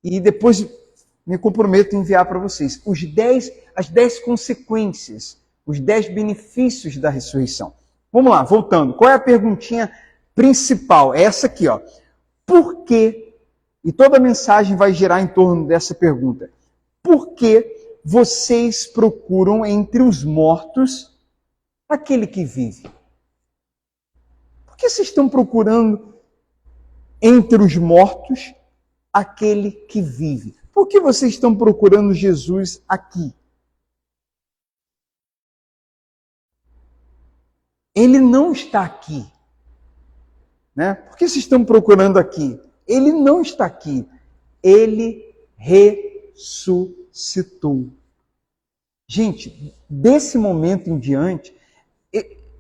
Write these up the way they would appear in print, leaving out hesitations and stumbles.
e depois me comprometo a enviar para vocês as 10 consequências, os 10 benefícios da ressurreição. Vamos lá, voltando. Qual é a perguntinha principal? É essa aqui, ó. Por quê? E toda a mensagem vai girar em torno dessa pergunta. Por que vocês procuram entre os mortos aquele que vive? Por que vocês estão procurando entre os mortos aquele que vive? Por que vocês estão procurando Jesus aqui? Ele não está aqui. Né? Por que vocês estão procurando aqui? Ele não está aqui. Ele ressuscitou. Gente, desse momento em diante,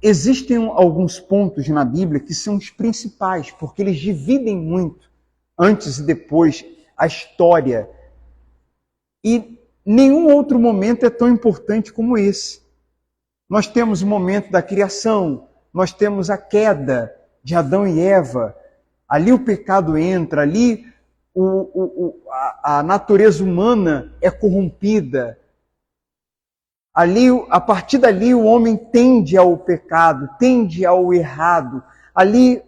existem alguns pontos na Bíblia que são os principais, porque eles dividem muito, antes e depois, a história. E nenhum outro momento é tão importante como esse. Nós temos o momento da criação, nós temos a queda de Adão e Eva, ali o pecado entra, ali a natureza humana é corrompida, ali, a partir dali o homem tende ao pecado, tende ao errado, ali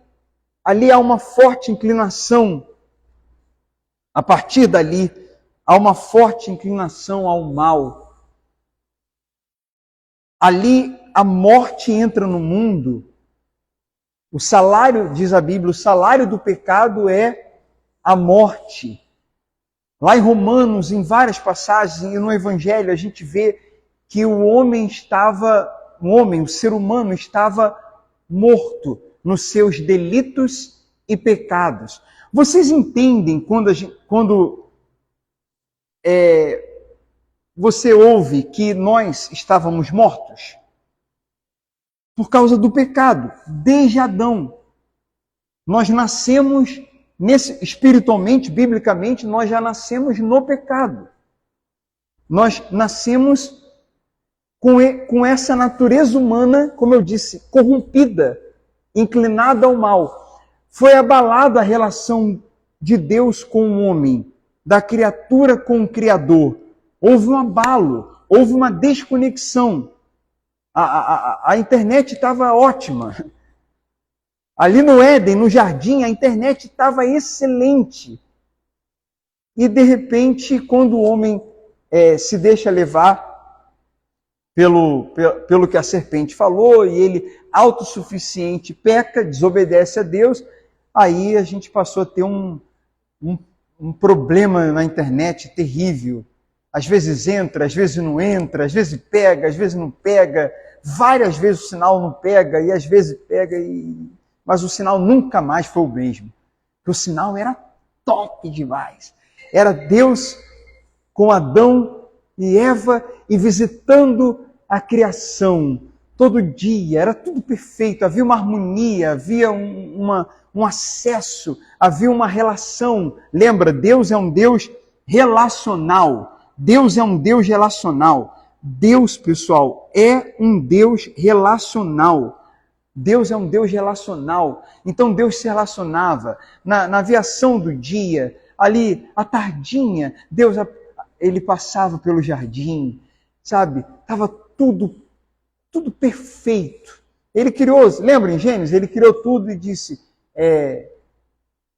há uma forte inclinação, a partir dali há uma forte inclinação ao mal. Ali a morte entra no mundo. O salário, diz a Bíblia, o salário do pecado é a morte. Lá em Romanos, em várias passagens, e no Evangelho, a gente vê que o ser humano estava morto nos seus delitos e pecados. Vocês entendem quando você ouve que nós estávamos mortos? Por causa do pecado, desde Adão. Nós nascemos, espiritualmente, biblicamente, nós já nascemos no pecado. Nós nascemos com essa natureza humana, como eu disse, corrompida, inclinada ao mal. Foi abalada a relação de Deus com o homem, da criatura com o Criador. Houve um abalo, houve uma desconexão. A internet estava ótima. Ali no Éden, no jardim, a internet estava excelente. E de repente, quando o homem se deixa levar pelo que a serpente falou, e ele, autossuficiente, peca, desobedece a Deus, aí a gente passou a ter um problema na internet terrível. Às vezes entra, às vezes não entra, às vezes pega, às vezes não pega. Várias vezes o sinal não pega, e às vezes pega, mas o sinal nunca mais foi o mesmo. Porque o sinal era top demais. Era Deus com Adão e Eva e visitando a criação todo dia. Era tudo perfeito, havia uma harmonia, havia um acesso, havia uma relação. Lembra, Deus é um Deus relacional. Deus é um Deus relacional. Deus, pessoal, é um Deus relacional. Deus é um Deus relacional. Então Deus se relacionava na aviação do dia, ali à tardinha, Deus ele passava pelo jardim, sabe? Estava tudo perfeito. Ele criou, lembra em Gênesis? Ele criou tudo e disse,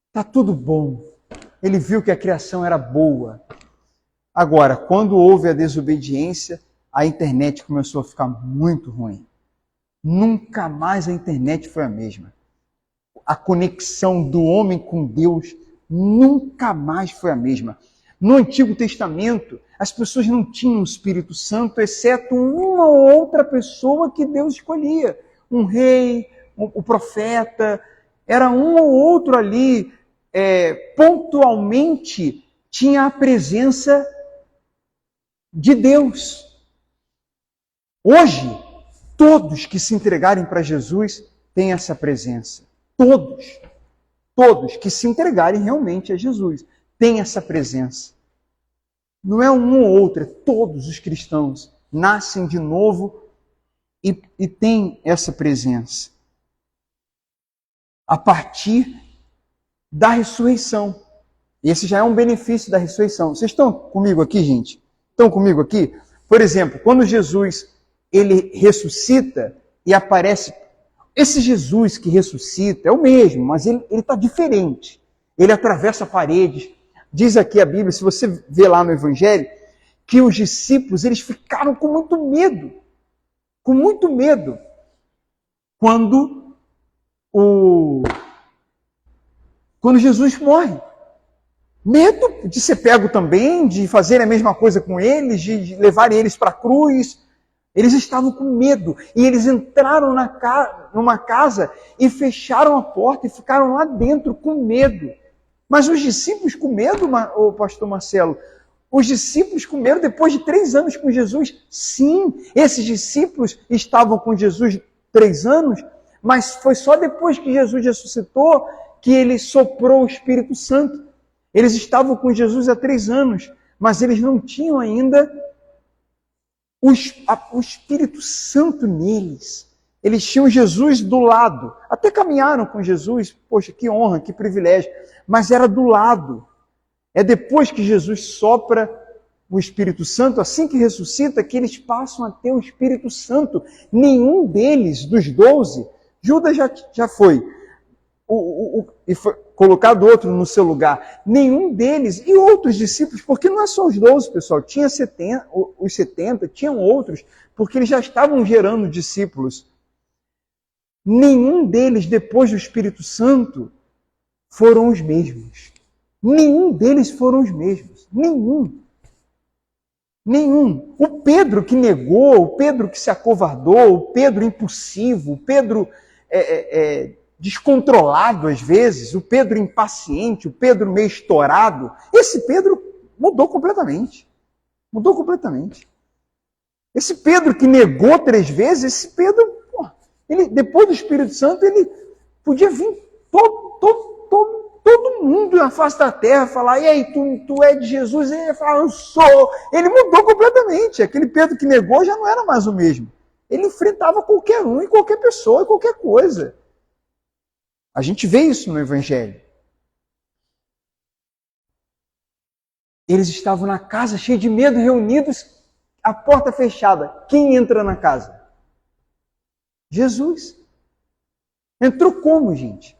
está tudo bom. Ele viu que a criação era boa. Agora, quando houve a desobediência, a internet começou a ficar muito ruim. Nunca mais a internet foi a mesma. A conexão do homem com Deus nunca mais foi a mesma. No Antigo Testamento, as pessoas não tinham o Espírito Santo, exceto uma ou outra pessoa que Deus escolhia. Um rei, o profeta, era um ou outro ali, pontualmente tinha a presença de Deus. Hoje, todos que se entregarem para Jesus têm essa presença. Todos que se entregarem realmente a Jesus têm essa presença. Não é um ou outro, é todos os cristãos nascem de novo e têm essa presença. A partir da ressurreição. Esse já é um benefício da ressurreição. Vocês estão comigo aqui, gente? Estão comigo aqui? Por exemplo, quando Jesus ele ressuscita e aparece, esse Jesus que ressuscita é o mesmo, mas ele está diferente. Ele atravessa paredes. Diz aqui a Bíblia, se você vê lá no Evangelho, que os discípulos eles ficaram com muito medo, quando Jesus morre. Medo de ser pego também, de fazer a mesma coisa com eles, de levarem eles para a cruz. Eles estavam com medo. E eles entraram numa casa e fecharam a porta e ficaram lá dentro com medo. Mas os discípulos com medo, o pastor Marcelo, os discípulos com medo depois de 3 anos com Jesus? Sim, esses discípulos estavam com Jesus 3 anos, mas foi só depois que Jesus ressuscitou que ele soprou o Espírito Santo. Eles estavam com Jesus há 3 anos, mas eles não tinham ainda o Espírito Santo neles. Eles tinham Jesus do lado. Até caminharam com Jesus. Poxa, que honra, que privilégio. Mas era do lado. É depois que Jesus sopra o Espírito Santo, assim que ressuscita, que eles passam a ter o Espírito Santo. Nenhum deles, dos 12, Judas já foi. E foi colocado outro no seu lugar. Nenhum deles, e outros discípulos, porque não é só os 12, pessoal, tinha os 70, tinham outros, porque eles já estavam gerando discípulos. Nenhum deles, depois do Espírito Santo, foram os mesmos. Nenhum deles foram os mesmos. Nenhum. O Pedro que negou, o Pedro que se acovardou, o Pedro impulsivo, o Pedro descontrolado às vezes, o Pedro impaciente, o Pedro meio estourado, esse Pedro mudou completamente. Mudou completamente. Esse Pedro que negou 3 vezes, esse Pedro, ele, depois do Espírito Santo, ele podia vir todo mundo na face da terra falar, e aí, tu é de Jesus? E ele ia falar, eu sou. Ele mudou completamente. Aquele Pedro que negou já não era mais o mesmo. Ele enfrentava qualquer um e qualquer pessoa e qualquer coisa. A gente vê isso no Evangelho. Eles estavam na casa, cheios de medo, reunidos, a porta fechada. Quem entra na casa? Jesus. Entrou como, gente?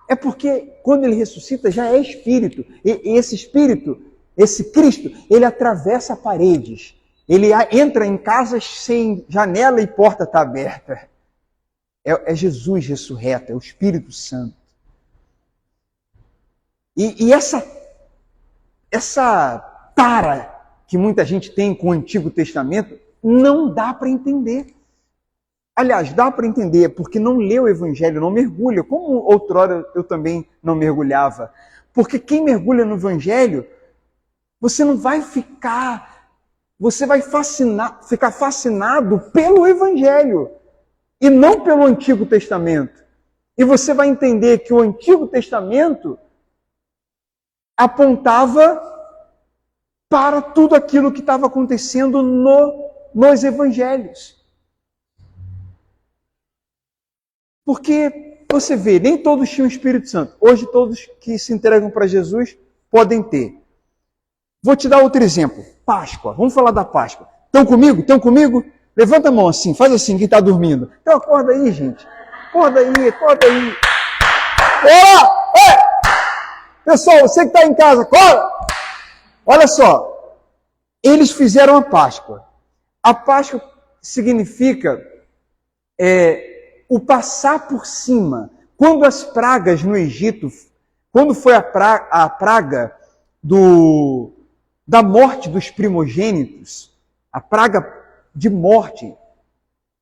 É porque quando ele ressuscita já é Espírito. E esse Espírito, esse Cristo, ele atravessa paredes. Ele entra em casas sem janela e porta está aberta. É Jesus ressurreto, é o Espírito Santo. E essa tara que muita gente tem com o Antigo Testamento, não dá para entender. Aliás, dá para entender, porque não lê o Evangelho, não mergulha, como outrora eu também não mergulhava. Porque quem mergulha no Evangelho, você não vai ficar, você vai ficar fascinado pelo Evangelho, e não pelo Antigo Testamento. E você vai entender que o Antigo Testamento apontava para tudo aquilo que estava acontecendo nos Evangelhos. Porque, você vê, nem todos tinham o Espírito Santo. Hoje, todos que se entregam para Jesus podem ter. Vou te dar outro exemplo. Páscoa. Vamos falar da Páscoa. Estão comigo? Estão comigo? Levanta a mão assim, faz assim, quem está dormindo. Então acorda aí, gente. Acorda aí, acorda aí. Pessoal, você que está em casa, acorda! Olha só. Eles fizeram a Páscoa. A Páscoa significa o passar por cima. Quando as pragas no Egito, quando foi a praga da morte dos primogênitos, a praga de morte.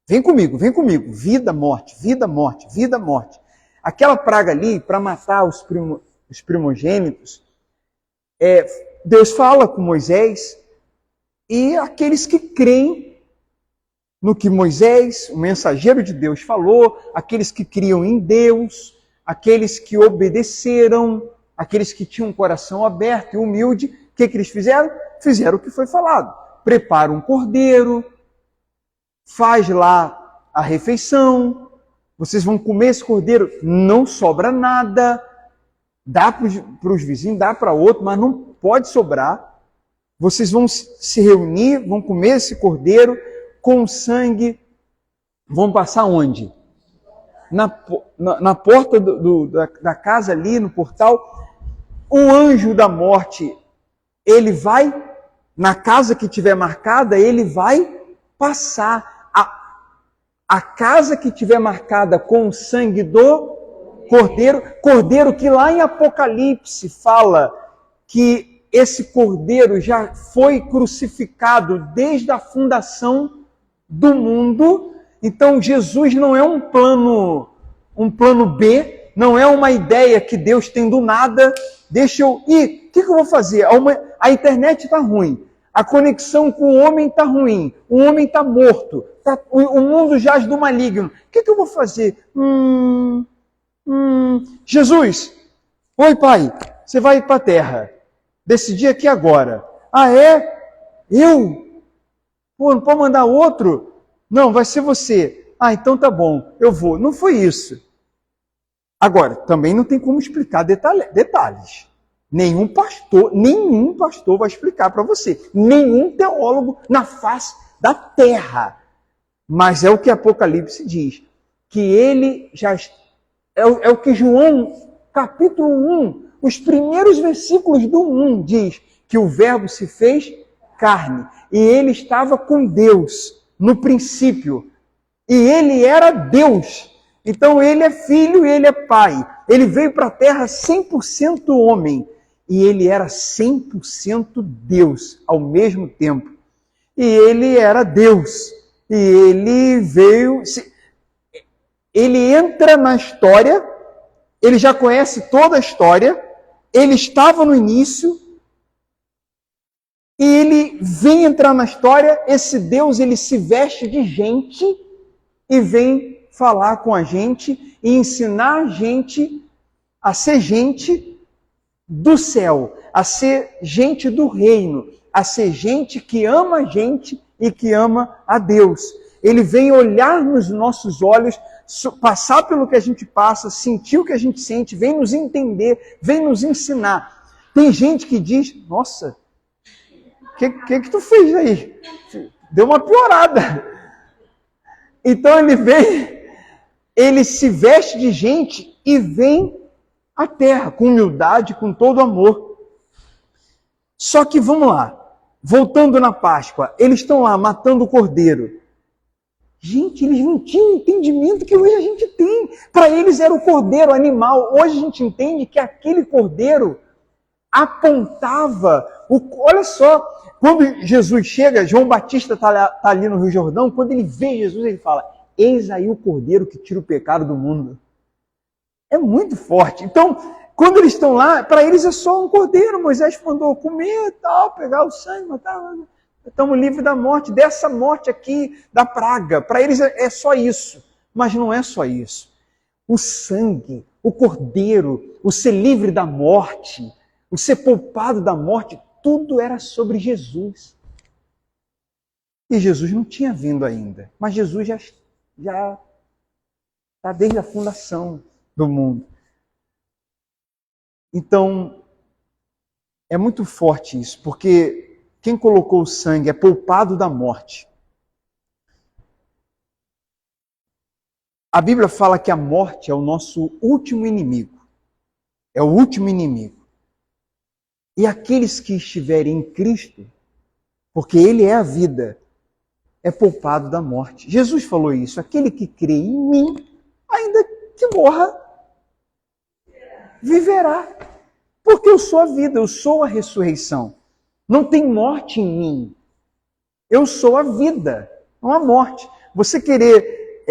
Vem comigo. Vida, morte, vida, morte, vida, morte. Aquela praga ali, para matar os primogênitos, Deus fala com Moisés, e aqueles que creem no que Moisés, o mensageiro de Deus, falou, aqueles que criam em Deus, aqueles que obedeceram, aqueles que tinham um coração aberto e humilde, o que eles fizeram? Fizeram o que foi falado. Prepara um cordeiro, faz lá a refeição, vocês vão comer esse cordeiro, não sobra nada, dá para os vizinhos, dá para outro, mas não pode sobrar. Vocês vão se reunir, vão comer esse cordeiro com sangue. Vão passar onde? Na porta da casa ali, no portal. O anjo da morte, ele vai, na casa que tiver marcada, ele vai passar. A casa que tiver marcada com o sangue do cordeiro que lá em Apocalipse fala que esse cordeiro já foi crucificado desde a fundação do mundo. Então Jesus não é um plano B, não é uma ideia que Deus tem do nada. Deixa eu ir, o que eu vou fazer? A internet está ruim, a conexão com o homem está ruim, o homem está morto, o mundo jaz do maligno. O que eu vou fazer? Jesus, oi pai, você vai ir para a terra, decidi aqui agora. Ah é? Eu? Pô, não pode mandar outro? Não, vai ser você. Ah, então tá bom, eu vou. Não foi isso. Agora, também não tem como explicar detalhes. Nenhum pastor vai explicar para você. Nenhum teólogo na face da terra. Mas é o que Apocalipse diz. Que ele já... É o que João, capítulo 1, os primeiros versículos do 1 diz que o verbo se fez carne. E ele estava com Deus no princípio. E ele era Deus. Então ele é filho e ele é pai. Ele veio para a terra 100% homem. E ele era 100% Deus ao mesmo tempo. E ele era Deus. E ele veio... Ele entra na história, ele já conhece toda a história, ele estava no início, e ele vem entrar na história, esse Deus, ele se veste de gente e vem falar com a gente e ensinar a gente a ser gente do céu, a ser gente do reino, a ser gente que ama a gente e que ama a Deus. Ele vem olhar nos nossos olhos, passar pelo que a gente passa, sentir o que a gente sente, vem nos entender, vem nos ensinar. Tem gente que diz, nossa, o que tu fez aí? Deu uma piorada. Então ele vem, ele se veste de gente e vem à terra, com humildade, com todo amor. Só que vamos lá, voltando na Páscoa, eles estão lá matando o cordeiro. Gente, eles não tinham o entendimento que hoje a gente tem. Para eles era o cordeiro animal. Hoje a gente entende que aquele cordeiro apontava... Olha só, quando Jesus chega, João Batista está ali no Rio Jordão, quando ele vê Jesus, ele fala, eis aí o cordeiro que tira o pecado do mundo. É muito forte. Então, quando eles estão lá, para eles é só um cordeiro. Moisés mandou comer e tal, pegar o sangue, matar... Estamos livres da morte, dessa morte aqui, da praga. Para eles é só isso. Mas não é só isso. O sangue, o cordeiro, o ser livre da morte, o ser poupado da morte, tudo era sobre Jesus. E Jesus não tinha vindo ainda. Mas Jesus já está desde a fundação do mundo. Então, é muito forte isso, porque... Quem colocou o sangue é poupado da morte. A Bíblia fala que a morte é o nosso último inimigo. É o último inimigo. E aqueles que estiverem em Cristo, porque Ele é a vida, é poupado da morte. Jesus falou isso. Aquele que crê em mim, ainda que morra, viverá. Porque eu sou a vida, eu sou a ressurreição. Não tem morte em mim. Eu sou a vida, não a morte. Você querer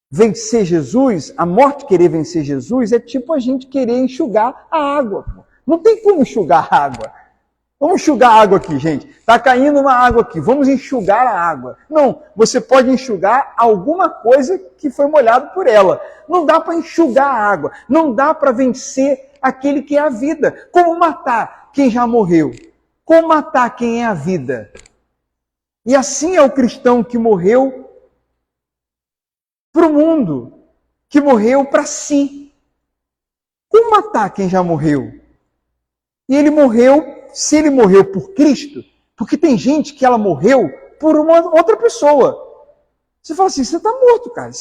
vencer Jesus, a morte querer vencer Jesus, é tipo a gente querer enxugar a água. Não tem como enxugar a água. Vamos enxugar a água aqui, gente. Está caindo uma água aqui, vamos enxugar a água. Não, você pode enxugar alguma coisa que foi molhado por ela. Não dá para enxugar a água. Não dá para vencer aquele que é a vida. Como matar quem já morreu? Como matar quem é a vida? E assim é o cristão que morreu para o mundo, que morreu para si. como matar quem já morreu? E ele morreu, se ele morreu por Cristo, porque tem gente que ela morreu por uma outra pessoa. Você fala assim, você está morto, cara.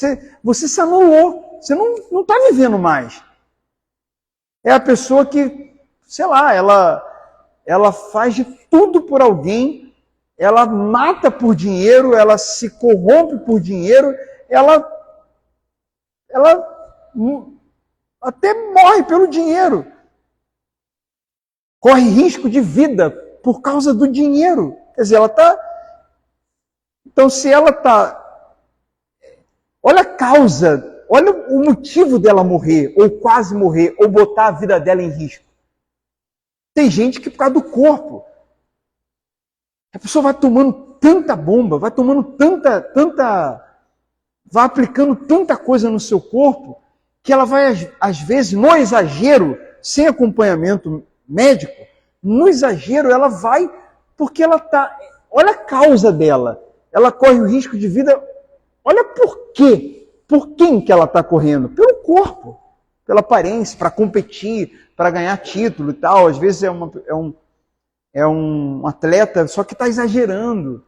Você se anulou. Você não está vivendo mais. É a pessoa que, sei lá, ela faz de tudo por alguém, ela mata por dinheiro, ela se corrompe por dinheiro, ela até morre pelo dinheiro. Corre risco de vida por causa do dinheiro. Quer dizer, ela está... Então, se ela está... Olha a causa, olha o motivo dela morrer, ou quase morrer, ou botar a vida dela em risco. Tem gente que por causa do corpo. A pessoa vai tomando tanta bomba, vai tomando vai aplicando tanta coisa no seu corpo, que ela vai, às vezes, no exagero, sem acompanhamento médico, no exagero ela vai, porque ela está... Olha a causa dela. Ela corre o risco de vida... Olha por quê. Por quem que ela está correndo? Pelo corpo, pela aparência, para competir, para ganhar título e tal. Às vezes é um atleta, só que está exagerando.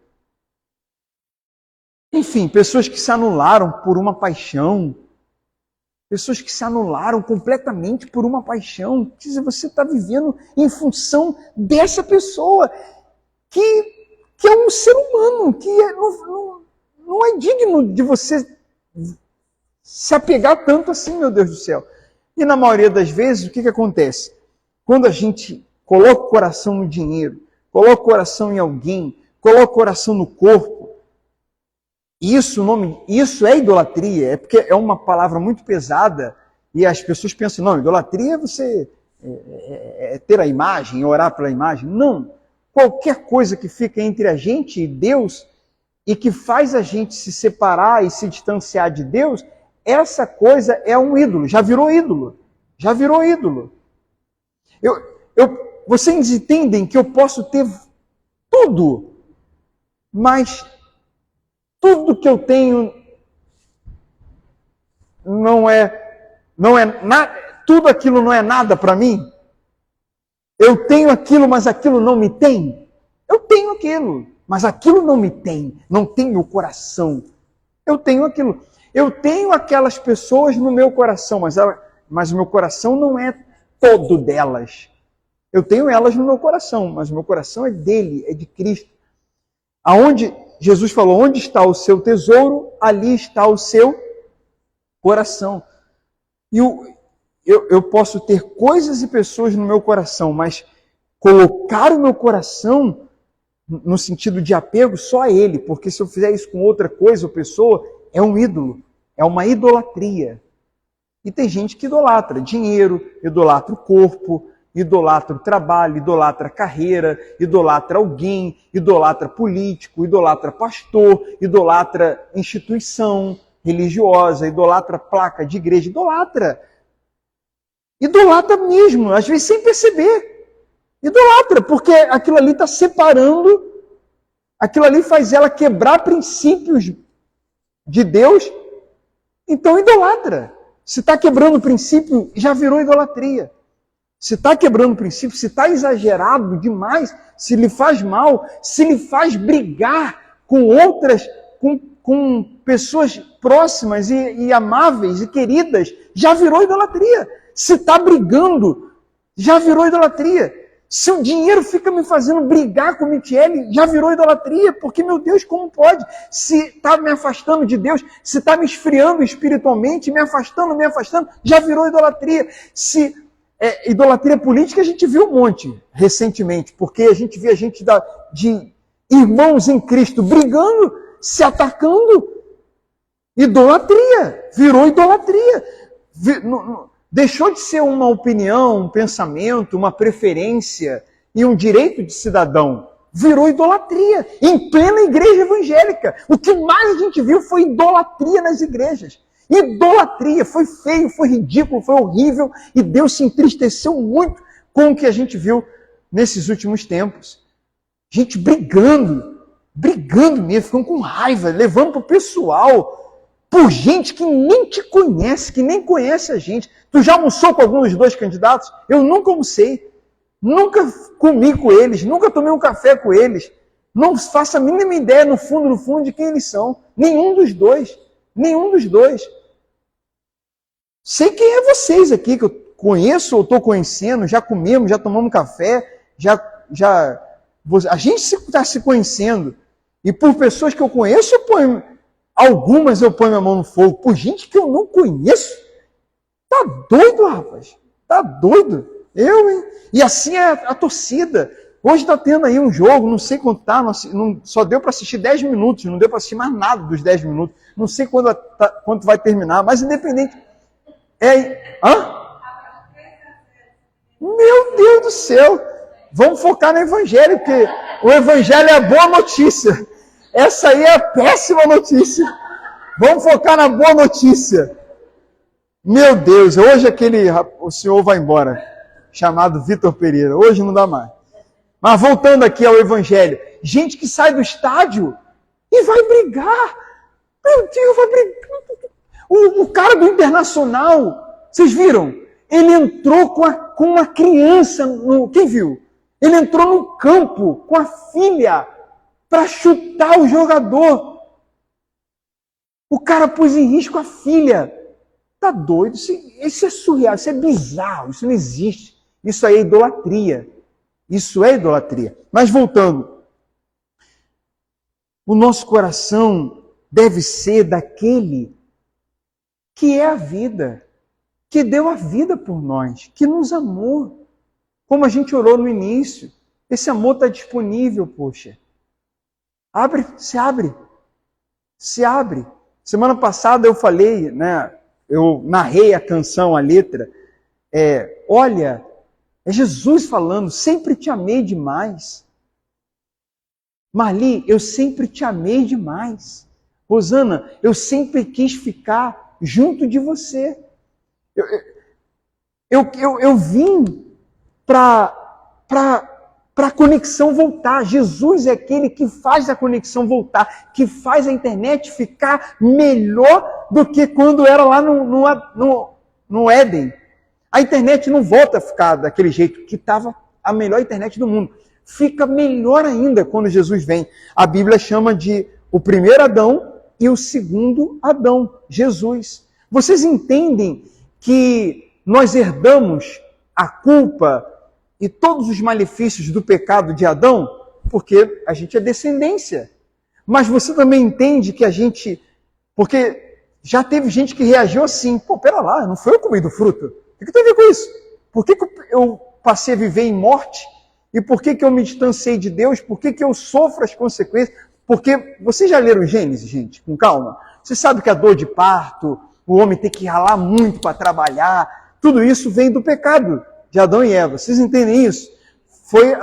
Enfim, pessoas que se anularam por uma paixão. Pessoas que se anularam completamente por uma paixão. Quer dizer, você está vivendo em função dessa pessoa que é um ser humano, que não é digno de você se apegar tanto assim, meu Deus do céu. E na maioria das vezes, o que acontece? Quando a gente coloca o coração no dinheiro, coloca o coração em alguém, coloca o coração no corpo, isso é idolatria, é porque é uma palavra muito pesada e as pessoas pensam, não, idolatria é você ter a imagem, orar pela imagem. Não. Qualquer coisa que fica entre a gente e Deus e que faz a gente se separar e se distanciar de Deus, essa coisa é um ídolo, já virou ídolo. Já virou ídolo. Vocês entendem que eu posso ter tudo, mas tudo que eu tenho não é nada, tudo aquilo não é nada para mim? Eu tenho aquilo, mas aquilo não me tem? Eu tenho aquilo, mas aquilo não me tem, não tem meu coração. Eu tenho aquilo. Eu tenho aquelas pessoas no meu coração, mas o meu coração não é todo delas. Eu tenho elas no meu coração, mas o meu coração é dele, é de Cristo. Aonde Jesus falou, onde está o seu tesouro, ali está o seu coração. E eu posso ter coisas e pessoas no meu coração, mas colocar o meu coração no sentido de apego só a ele, porque se eu fizer isso com outra coisa ou pessoa, é um ídolo, é uma idolatria. E tem gente que idolatra dinheiro, idolatra o corpo, idolatra o trabalho, idolatra a carreira, idolatra alguém, idolatra político, idolatra pastor, idolatra instituição religiosa, idolatra placa de igreja, idolatra mesmo, às vezes sem perceber. Idolatra, porque aquilo ali está separando, aquilo ali faz ela quebrar princípios de Deus, então idolatra. Se está quebrando o princípio, já virou idolatria. Se está quebrando o princípio, se está exagerado demais, se lhe faz mal, se lhe faz brigar com outras, com pessoas próximas e amáveis e queridas, já virou idolatria. Se está brigando, já virou idolatria. Se o dinheiro fica me fazendo brigar com o Michele, já virou idolatria, porque, meu Deus, como pode? Se está me afastando de Deus, se está me esfriando espiritualmente, me afastando, já virou idolatria. Se idolatria política, a gente viu um monte recentemente, porque a gente via gente de irmãos em Cristo brigando, se atacando. Idolatria, virou idolatria. Deixou de ser uma opinião, um pensamento, uma preferência e um direito de cidadão. Virou idolatria, em plena igreja evangélica. O que mais a gente viu foi idolatria nas igrejas. Idolatria, foi feio, foi ridículo, foi horrível, e Deus se entristeceu muito com o que a gente viu nesses últimos tempos. Gente brigando mesmo, ficando com raiva, levando para o pessoal. por gente que nem te conhece, que nem conhece a gente. Tu já almoçou com algum dos dois candidatos? Eu nunca almocei, nunca comi com eles, nunca tomei um café com eles. Não faço a mínima ideia, no fundo, de quem eles são. Nenhum dos dois. Nenhum dos dois. Sei quem é vocês aqui, que eu conheço ou estou conhecendo, já comemos, já tomamos café, a gente está se conhecendo. E por pessoas que eu conheço, algumas eu ponho minha mão no fogo. Por gente que eu não conheço. Tá doido, rapaz? Tá doido? Eu, hein? E assim é a torcida. Hoje está tendo aí um jogo, não sei quanto tá, só deu para assistir 10 minutos, não deu para assistir mais nada dos 10 minutos. Não sei quando vai terminar, mas independente. Hã? Meu Deus do céu! Vamos focar no Evangelho, porque o Evangelho é a boa notícia. Essa aí é a péssima notícia. Vamos focar na boa notícia. Meu Deus, hoje o senhor vai embora, chamado Vitor Pereira. Hoje não dá mais. Mas voltando aqui ao Evangelho. Gente que sai do estádio e vai brigar. Meu Deus, vai brigar. O cara do Internacional, vocês viram? Ele entrou com uma criança, quem viu? Ele entrou no campo com a filha para chutar o jogador. O cara pôs em risco a filha. Tá doido? Isso é surreal, isso é bizarro, isso não existe. Isso aí é idolatria. Isso é idolatria. Mas voltando. O nosso coração deve ser daquele que é a vida, que deu a vida por nós, que nos amou. Como a gente orou no início. Esse amor está disponível, poxa. Se abre. Se abre. Semana passada eu falei, né? Eu narrei a canção, a letra. Olha, é Jesus falando, sempre te amei demais. Marli, eu sempre te amei demais. Rosana, eu sempre quis ficar junto de você. Eu vim para a conexão voltar. Jesus é aquele que faz a conexão voltar, que faz a internet ficar melhor do que quando era lá no Éden. A internet não volta a ficar daquele jeito que estava a melhor internet do mundo. Fica melhor ainda quando Jesus vem. A Bíblia chama de o primeiro Adão e o segundo Adão, Jesus. Vocês entendem que nós herdamos a culpa e todos os malefícios do pecado de Adão? Porque a gente é descendência. Mas você também entende que porque já teve gente que reagiu assim, pera lá, não foi eu que comi do fruto. O que tem a ver com isso? Por que eu passei a viver em morte? E por que eu me distanciei de Deus? Por que eu sofro as consequências? Porque vocês já leram Gênesis, gente? Com calma. Você sabe que a dor de parto, o homem tem que ralar muito para trabalhar, tudo isso vem do pecado de Adão e Eva. Vocês entendem isso? Foi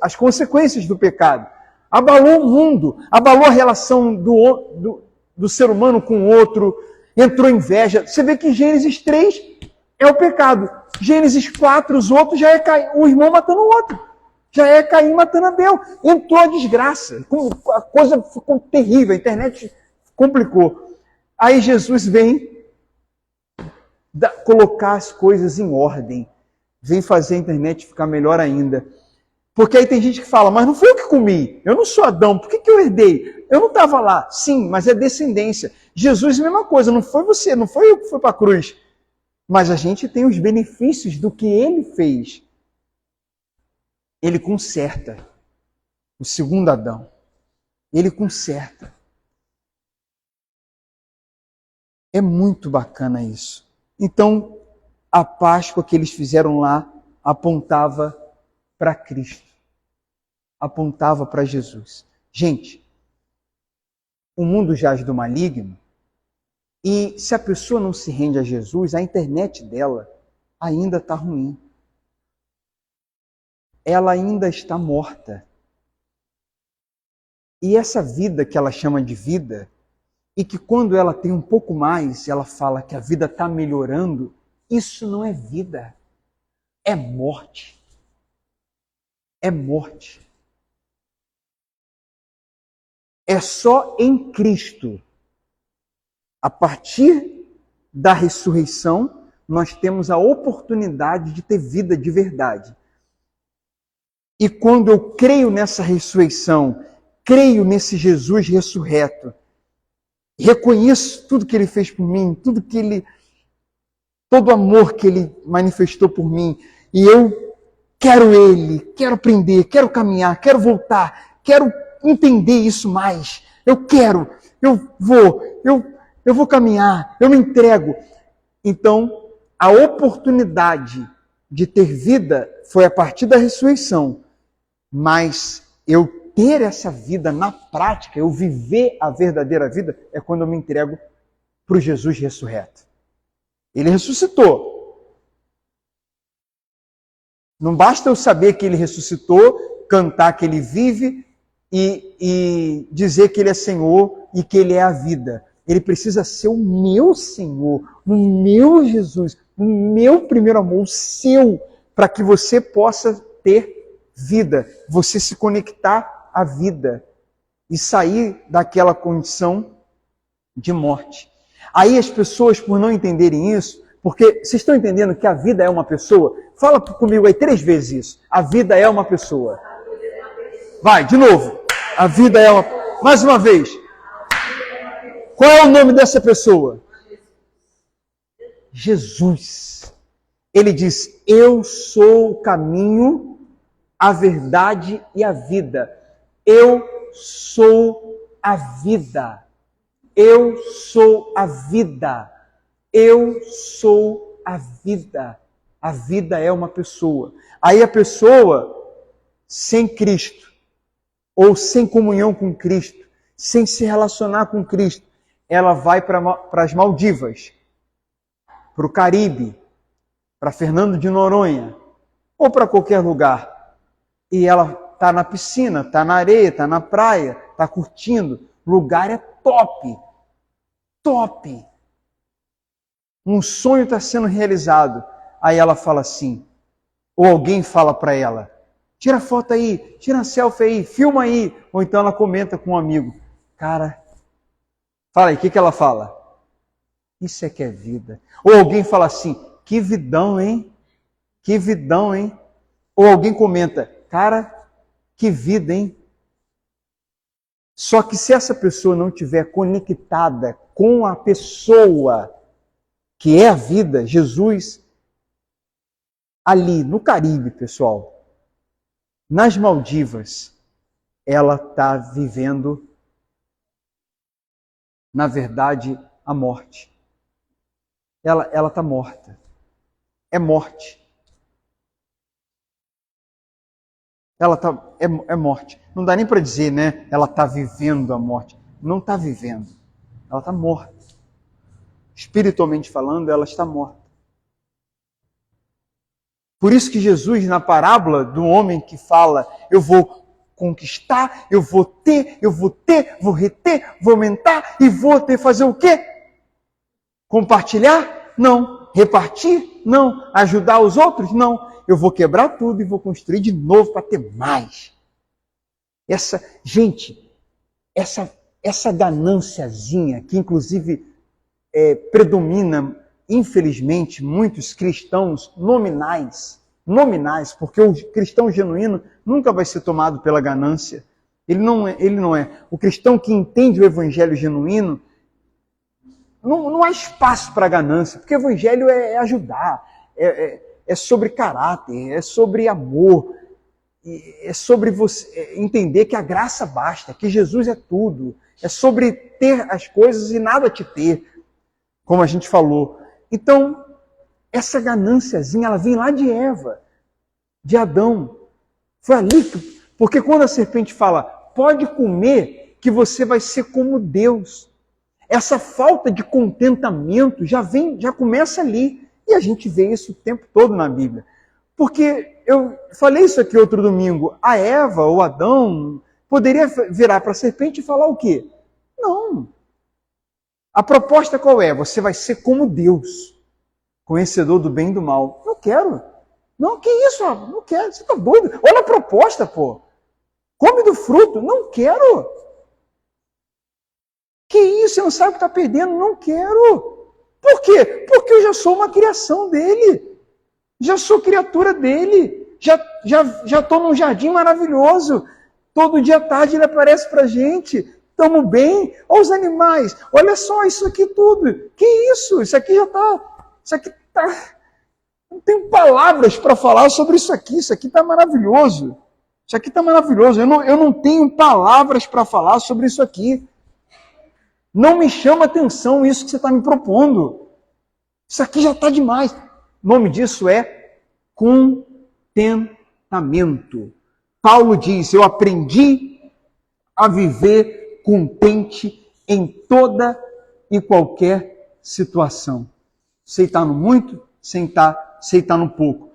as consequências do pecado. Abalou o mundo, abalou a relação do ser humano com o outro, entrou inveja. Você vê que Gênesis 3 é o pecado. Gênesis 4, os outros já é o irmão matando o outro. Já é Caim matando Abel. Entrou a desgraça. A coisa ficou terrível, a internet complicou. Aí Jesus vem colocar as coisas em ordem. Vem fazer a internet ficar melhor ainda. Porque aí tem gente que fala, mas não foi eu que comi. Eu não sou Adão. Por que eu herdei? Eu não estava lá. Sim, mas é descendência. Jesus, a mesma coisa. Não foi você, não foi eu que foi para a cruz. Mas a gente tem os benefícios do que ele fez. Ele conserta. O segundo Adão. Ele conserta. É muito bacana isso. Então, a Páscoa que eles fizeram lá apontava para Cristo. Apontava para Jesus. Gente, o mundo jaz do maligno. E se a pessoa não se rende a Jesus, a internet dela ainda está ruim. Ela ainda está morta. E essa vida que ela chama de vida, e que quando ela tem um pouco mais, ela fala que a vida está melhorando, isso não é vida. É morte. É morte. É só em Cristo A partir da ressurreição, nós temos a oportunidade de ter vida de verdade. E quando eu creio nessa ressurreição, creio nesse Jesus ressurreto, reconheço tudo que ele fez por mim, todo o amor que ele manifestou por mim, e eu quero ele, quero aprender, quero caminhar, quero voltar, quero entender isso mais. Eu quero, eu vou caminhar, eu me entrego. Então, a oportunidade de ter vida foi a partir da ressurreição, mas eu ter essa vida na prática, eu viver a verdadeira vida, é quando eu me entrego para o Jesus ressurreto. Ele ressuscitou. Não basta eu saber que ele ressuscitou, cantar que ele vive e dizer que ele é Senhor e que ele é a vida. Ele precisa ser o meu Senhor, o meu Jesus, o meu primeiro amor, o seu, para que você possa ter vida, você se conectar à vida e sair daquela condição de morte. Aí as pessoas, por não entenderem isso, porque vocês estão entendendo que a vida é uma pessoa? Fala comigo aí 3 vezes isso. A vida é uma pessoa. Vai, de novo. A vida é uma... Mais uma vez. Qual é o nome dessa pessoa? Jesus. Ele diz, eu sou o caminho, a verdade e a vida. Eu sou a vida. Eu sou a vida. Eu sou a vida. A vida é uma pessoa. Aí a pessoa sem Cristo, ou sem comunhão com Cristo, sem se relacionar com Cristo, ela vai para as Maldivas, para o Caribe, para Fernando de Noronha, ou para qualquer lugar. E ela está na piscina, está na areia, está na praia, está curtindo. O lugar é top. Top. Um sonho está sendo realizado. Aí ela fala assim, ou alguém fala para ela, tira foto aí, tira selfie aí, filma aí. Ou então ela comenta com um amigo, cara, fala aí, o que ela fala? Isso é que é vida. Ou alguém fala assim, que vidão, hein? Que vidão, hein? Ou alguém comenta, cara, que vida, hein? Só que se essa pessoa não estiver conectada com a pessoa que é a vida, Jesus, ali no Caribe, pessoal, nas Maldivas, ela está vivendo, na verdade, a morte. Ela está morta. É morte. É morte. Não dá nem para dizer, né? Ela está vivendo a morte. Não está vivendo. Ela está morta. Espiritualmente falando, ela está morta. Por isso que Jesus, na parábola do homem que fala, eu vou conquistar, eu vou ter, vou reter, vou aumentar e vou ter, fazer o quê? Compartilhar? Não. Repartir? Não. Ajudar os outros? Não. Eu vou quebrar tudo e vou construir de novo para ter mais. Gente, essa ganânciazinha que inclusive predomina, infelizmente, muitos cristãos nominais, porque o cristão genuíno nunca vai ser tomado pela ganância. Ele não é. O cristão que entende o evangelho genuíno, não há espaço para ganância, porque o evangelho é ajudar, é sobre caráter, é sobre amor, é sobre você entender que a graça basta, que Jesus é tudo, é sobre ter as coisas e nada te ter, como a gente falou. Então, essa ganânciazinha, ela vem lá de Eva, de Adão. Foi ali porque quando a serpente fala, pode comer que você vai ser como Deus. Essa falta de contentamento já começa ali. E a gente vê isso o tempo todo na Bíblia. Porque eu falei isso aqui outro domingo, a Eva ou Adão poderia virar para a serpente e falar o quê? Não. A proposta qual é? Você vai ser como Deus, conhecedor do bem e do mal. Não quero. Não, que isso? Não quero. Você está doido? Olha a proposta, pô. Come do fruto. Não quero. Que isso? Você não sabe o que está perdendo? Não quero. Por quê? Porque eu já sou uma criação dele. Já sou criatura dele. Já estou num jardim maravilhoso. Todo dia à tarde ele aparece para a gente. Estamos bem. Olha os animais. Olha só isso aqui tudo. Que isso? Isso aqui já está... Isso aqui está... Não tenho palavras para falar sobre isso aqui. Isso aqui está maravilhoso. Isso aqui está maravilhoso. Eu não tenho palavras para falar sobre isso aqui. Não me chama atenção isso que você está me propondo. Isso aqui já está demais. O nome disso é contentamento. Paulo diz, eu aprendi a viver contente em toda e qualquer situação. Sem estar no muito, sem estar no pouco.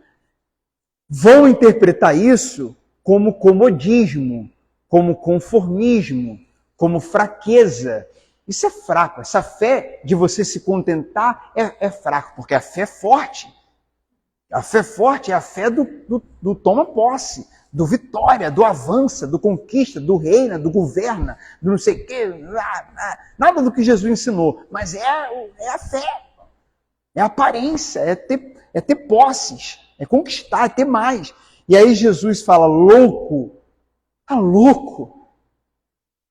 Vão interpretar isso como comodismo, como conformismo, como fraqueza. Isso é fraco. Essa fé de você se contentar é fraco, porque a fé é forte. A fé forte é a fé do toma posse, do vitória, do avança, do conquista, do reina, do governa, do não sei o quê. Nada do que Jesus ensinou, mas é a fé. É a aparência, é ter posses, é conquistar, é ter mais. E aí Jesus fala, louco, tá louco?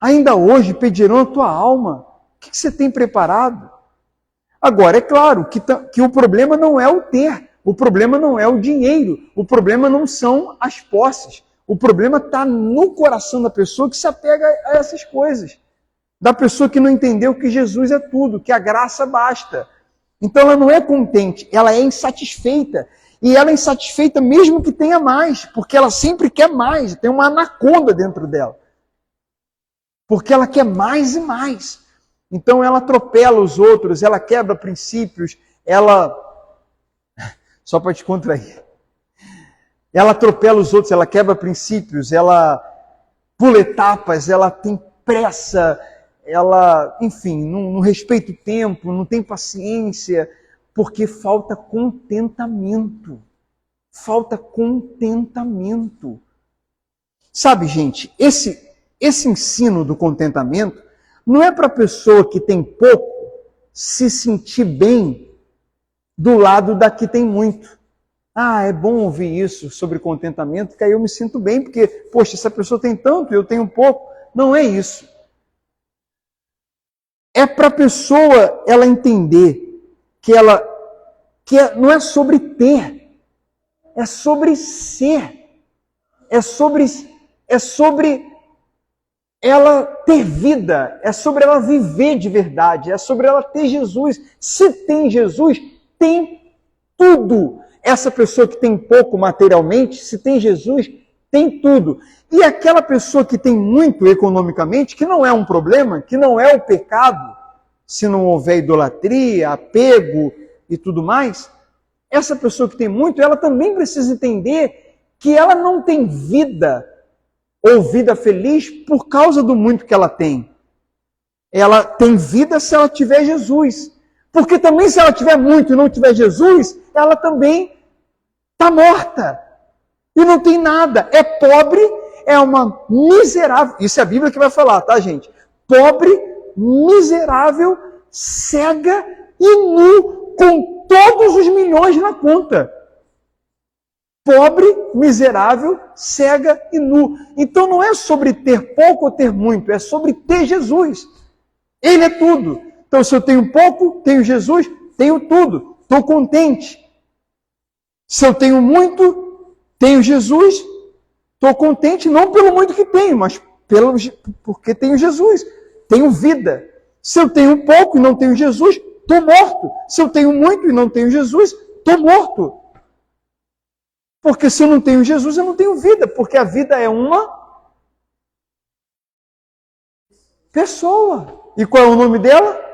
Ainda hoje pedirão a tua alma. O que você tem preparado? Agora, é claro que o problema não é o ter, o problema não é o dinheiro, o problema não são as posses. O problema está no coração da pessoa que se apega a essas coisas. Da pessoa que não entendeu que Jesus é tudo, que a graça basta. Então ela não é contente, ela é insatisfeita. E ela é insatisfeita mesmo que tenha mais, porque ela sempre quer mais, tem uma anaconda dentro dela. Porque ela quer mais e mais. Então ela atropela os outros, ela quebra princípios, ela... Só para te contrair. Ela atropela os outros, ela quebra princípios, ela pula etapas, ela tem pressa, ela, enfim, não respeita o tempo, não tem paciência, porque falta contentamento. Falta contentamento. Sabe, gente, esse ensino do contentamento não é para a pessoa que tem pouco se sentir bem do lado da que tem muito. Ah, é bom ouvir isso sobre contentamento, que aí eu me sinto bem, porque, poxa, essa pessoa tem tanto e eu tenho pouco. Não é isso. É para a pessoa ela entender que não é sobre ter, é sobre ser. É sobre ela ter vida, é sobre ela viver de verdade, é sobre ela ter Jesus. Se tem Jesus, tem tudo. Essa pessoa que tem pouco materialmente, se tem Jesus, tem tudo. E aquela pessoa que tem muito economicamente, que não é um problema, que não é o pecado, se não houver idolatria, apego e tudo mais, essa pessoa que tem muito, ela também precisa entender que ela não tem vida ou vida feliz por causa do muito que ela tem. Ela tem vida se ela tiver Jesus. Porque também se ela tiver muito e não tiver Jesus, ela também está morta. E não tem nada. É pobre, é uma miserável. Isso é a Bíblia que vai falar, tá, gente? Pobre, miserável, cega e nu, com todos os milhões na conta. Pobre, miserável, cega e nu. Então não é sobre ter pouco ou ter muito, é sobre ter Jesus. Ele é tudo. Então se eu tenho pouco, tenho Jesus, tenho tudo. Estou contente. Se eu tenho muito, tenho Jesus, estou contente não pelo muito que tenho, mas porque tenho Jesus. Tenho vida. Se eu tenho pouco e não tenho Jesus, estou morto. Se eu tenho muito e não tenho Jesus, estou morto. Porque se eu não tenho Jesus, eu não tenho vida. Porque a vida é uma pessoa. E qual é o nome dela?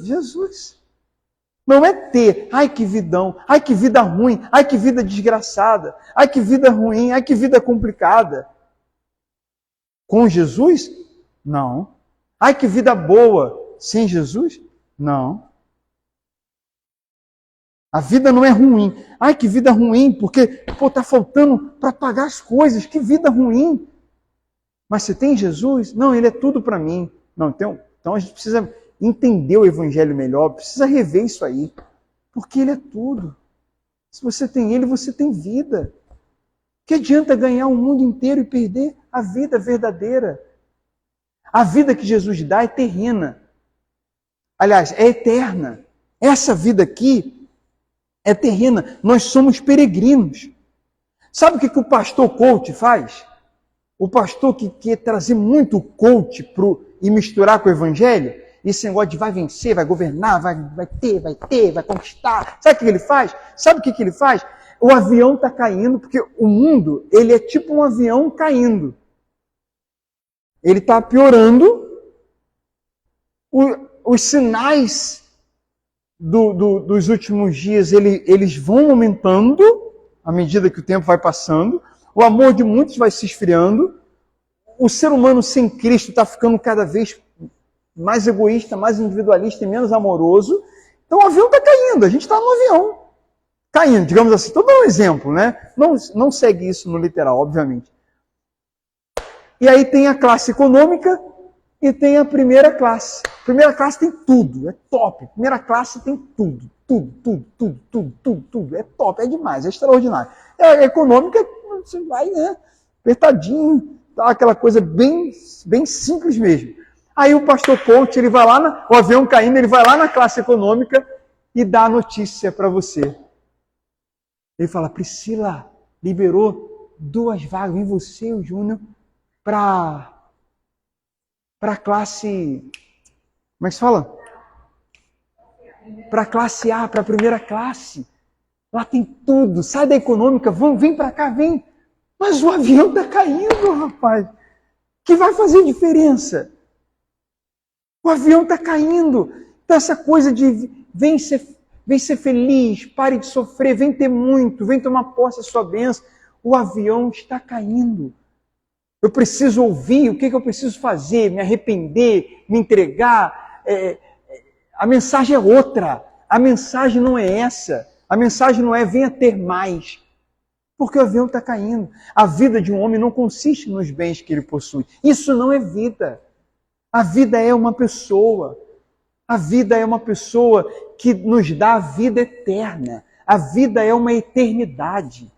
Jesus. Não é ter, ai que vidão, ai que vida ruim, ai que vida desgraçada, ai que vida ruim, ai que vida complicada. Com Jesus? Não. Ai que vida boa. Sem Jesus? Não. A vida não é ruim. Ai, que vida ruim, porque está faltando para pagar as coisas. Que vida ruim. Mas se tem Jesus, não, Ele é tudo para mim. Não, então Então a gente precisa entender o Evangelho melhor, precisa rever isso aí, porque ele é tudo. Se você tem ele, você tem vida. Que adianta ganhar o mundo inteiro e perder a vida verdadeira? A vida que Jesus dá é terrena. Aliás, é eterna. Essa vida aqui é terrena. Nós somos peregrinos. Sabe o que o pastor coach faz? O pastor que quer trazer muito coach e misturar com o evangelho, esse negócio de vai vencer, vai governar, vai ter, vai conquistar. Sabe o que ele faz? Sabe o que ele faz? O avião está caindo, porque o mundo ele é tipo um avião caindo. Ele está piorando. Os sinais dos últimos dias eles vão aumentando à medida que o tempo vai passando. O amor de muitos vai se esfriando. O ser humano sem Cristo está ficando cada vez mais egoísta, mais individualista e menos amoroso. Então o avião está caindo, a gente está no avião. Caindo, digamos assim. Estou dando um exemplo, né? Não segue isso no literal, obviamente. E aí tem a classe econômica e tem a primeira classe. Primeira classe tem tudo, é top. Primeira classe tem tudo. Tudo. É top, é demais, é extraordinário. A econômica, você vai, né? Apertadinho, tá? Aquela coisa bem simples mesmo. Aí o pastor coach, ele vai lá, o avião caindo, ele vai lá na classe econômica e dá a notícia para você. Ele fala, Priscila, liberou 2 vagas, em você e o Júnior, para a classe... Como é que se fala? Para a classe A, para a primeira classe. Lá tem tudo. Sai da econômica, vem para cá, vem. Mas o avião está caindo, rapaz. Que vai fazer diferença? O avião está caindo. Então essa coisa de vem ser feliz, pare de sofrer, vem ter muito, vem tomar posse da sua bênção. O avião está caindo. Eu preciso ouvir, o que eu preciso fazer? Me arrepender, me entregar. A mensagem é outra. A mensagem não é essa. A mensagem não é venha ter mais. Porque o avião está caindo. A vida de um homem não consiste nos bens que ele possui. Isso não é vida. A vida é uma pessoa. A vida é uma pessoa que nos dá a vida eterna. A vida é uma eternidade.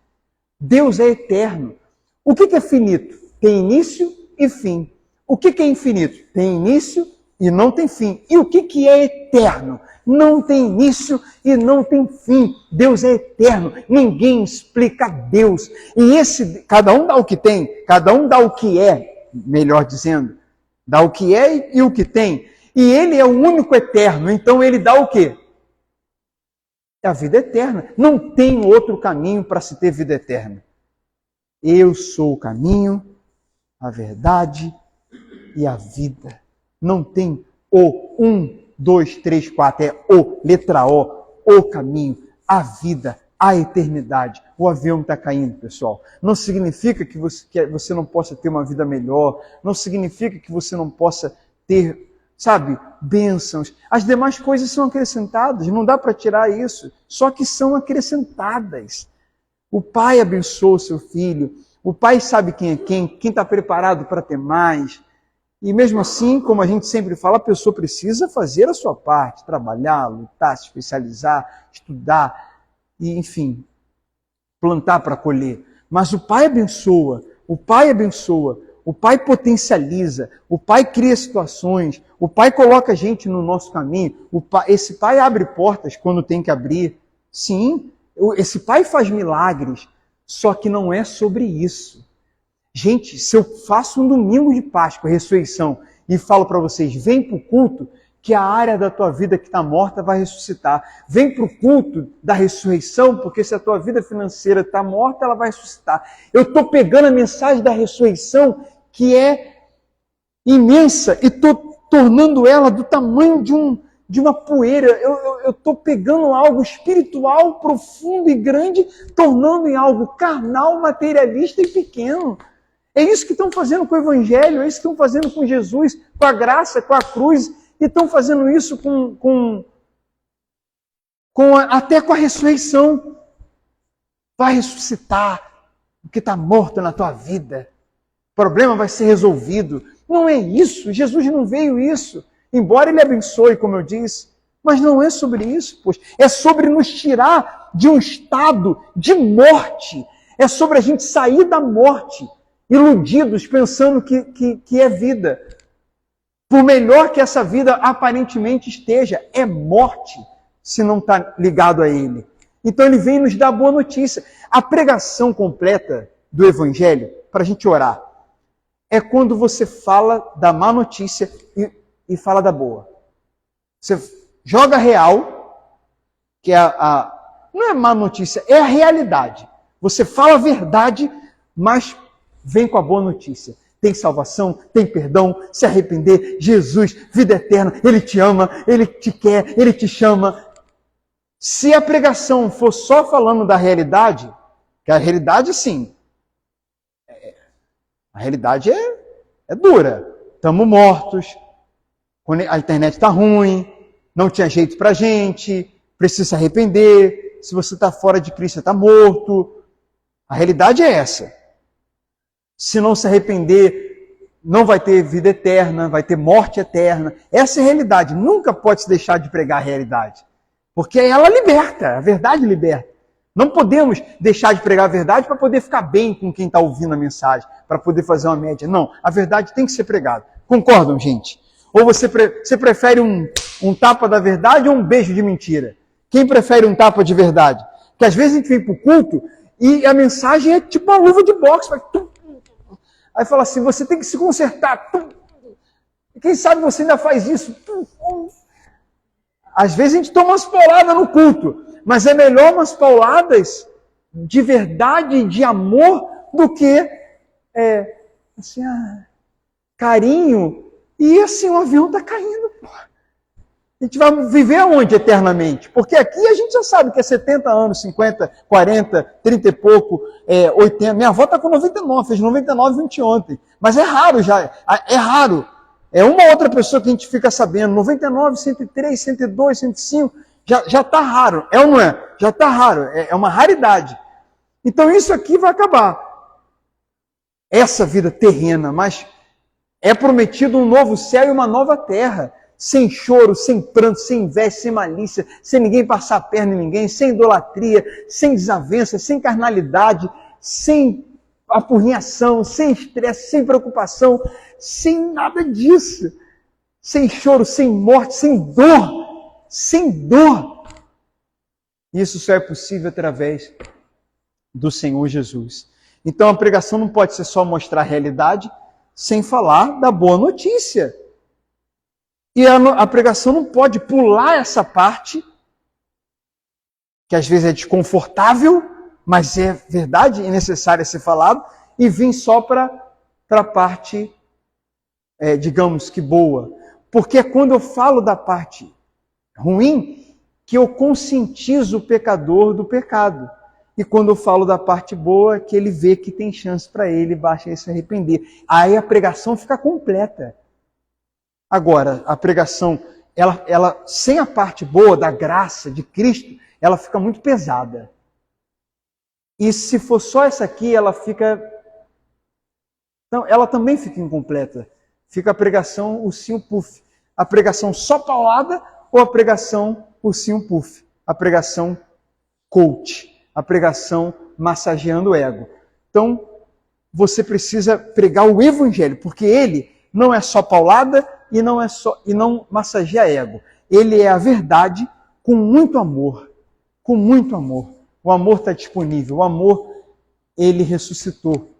Deus é eterno. O que é finito? Tem início e fim. O que é infinito? Tem início e não tem fim. E o que é eterno? Não tem início e não tem fim. Deus é eterno. Ninguém explica Deus. E cada um dá o que tem, cada um dá o que é, melhor dizendo. Dá o que é e o que tem. E ele é o único eterno. Então ele dá o quê? A vida eterna. Não tem outro caminho para se ter vida eterna. Eu sou o caminho, a verdade e a vida. Não tem o 1, 2, 3, 4. É o, letra o caminho, a vida, a eternidade. O avião está caindo, pessoal. Não significa que você não possa ter uma vida melhor. Não significa que você não possa ter, bênçãos. As demais coisas são acrescentadas. Não dá para tirar isso. Só que são acrescentadas. O pai abençoa o seu filho. O pai sabe quem é quem está preparado para ter mais. E mesmo assim, como a gente sempre fala, a pessoa precisa fazer a sua parte, trabalhar, lutar, se especializar, estudar, e, enfim, plantar para colher. Mas o pai abençoa, o pai potencializa, o pai cria situações, o pai coloca a gente no nosso caminho, esse pai abre portas quando tem que abrir. Sim, esse pai faz milagres. Só que não é sobre isso. Gente, se eu faço um domingo de Páscoa, ressurreição, e falo para vocês, vem para o culto, que a área da tua vida que está morta vai ressuscitar. Vem para o culto da ressurreição, porque se a tua vida financeira está morta, ela vai ressuscitar. Eu estou pegando a mensagem da ressurreição, que é imensa, e estou tornando ela do tamanho de uma poeira. Eu estou pegando algo espiritual, profundo e grande, tornando em algo carnal, materialista e pequeno. É isso que estão fazendo com o Evangelho, é isso que estão fazendo com Jesus, com a graça, com a cruz, e estão fazendo isso até com a ressurreição. Vai ressuscitar o que está morto na tua vida. O problema vai ser resolvido. Não é isso, Jesus não veio isso. embora Ele abençoe, como eu disse, mas não é sobre isso, pois. É sobre nos tirar de um estado de morte. É sobre a gente sair da morte, iludidos, pensando que é vida. Por melhor que essa vida aparentemente esteja, é morte se não está ligado a Ele. Então Ele vem nos dar boa notícia. A pregação completa do Evangelho, para a gente orar, é quando você fala da má notícia e fala da boa. Você joga a real, que é não é má notícia, é a realidade. Você fala a verdade, mas vem com a boa notícia. Tem salvação, tem perdão, se arrepender, Jesus, vida eterna, Ele te ama, Ele te quer, Ele te chama. Se a pregação for só falando da realidade, que a realidade sim, a realidade é dura. Estamos mortos, a internet está ruim, não tinha jeito pra gente, precisa se arrepender, se você está fora de Cristo, você está morto. A realidade é essa. Se não se arrepender, não vai ter vida eterna, vai ter morte eterna. Essa é a realidade. Nunca pode se deixar de pregar a realidade. Porque ela liberta, a verdade liberta. Não podemos deixar de pregar a verdade para poder ficar bem com quem está ouvindo a mensagem, para poder fazer uma média. Não, a verdade tem que ser pregada. Concordam, gente? Ou você prefere um tapa da verdade ou um beijo de mentira? Quem prefere um tapa de verdade? Porque às vezes a gente vem para o culto e a mensagem é tipo uma luva de boxe. Aí fala assim, você tem que se consertar. Quem sabe você ainda faz isso. Às vezes a gente toma umas pauladas no culto, mas é melhor umas pauladas de verdade e de amor do que assim, carinho e assim o avião está caindo. A gente vai viver aonde eternamente? Porque aqui a gente já sabe que é 70 anos, 50, 40, 30 e pouco, 80. Minha avó está com 99, fez 99 20 ontem. Mas é raro já, é raro. É uma outra pessoa que a gente fica sabendo. 99, 103, 102, 105, já está raro. É ou não é? Já está raro. É uma raridade. Então isso aqui vai acabar. Essa vida terrena, mas é prometido um novo céu e uma nova terra. Sem choro, sem pranto, sem inveja, sem malícia, sem ninguém passar a perna em ninguém, sem idolatria, sem desavença, sem carnalidade, sem apurrinhação, sem estresse, sem preocupação, sem nada disso. Sem choro, sem morte, sem dor. Sem dor. Isso só é possível através do Senhor Jesus. Então a pregação não pode ser só mostrar a realidade sem falar da boa notícia. E a pregação não pode pular essa parte, que às vezes é desconfortável, mas é verdade e necessário ser falado, e vir só para a parte, digamos que boa. Porque é quando eu falo da parte ruim que eu conscientizo o pecador do pecado. E quando eu falo da parte boa, que ele vê que tem chance para ele, basta ele se arrepender. Aí a pregação fica completa. Agora, a pregação, ela sem a parte boa da graça de Cristo, ela fica muito pesada. E se for só essa aqui, ela fica... Não, ela também fica incompleta. Fica a pregação ursinho puff. A pregação só paulada ou a pregação ursinho puff? A pregação coach. A pregação massageando o ego. Então, você precisa pregar o evangelho, porque ele não é só paulada e não massageia ego. Ele é a verdade com muito amor. Com muito amor. O amor está disponível. O amor, ele ressuscitou.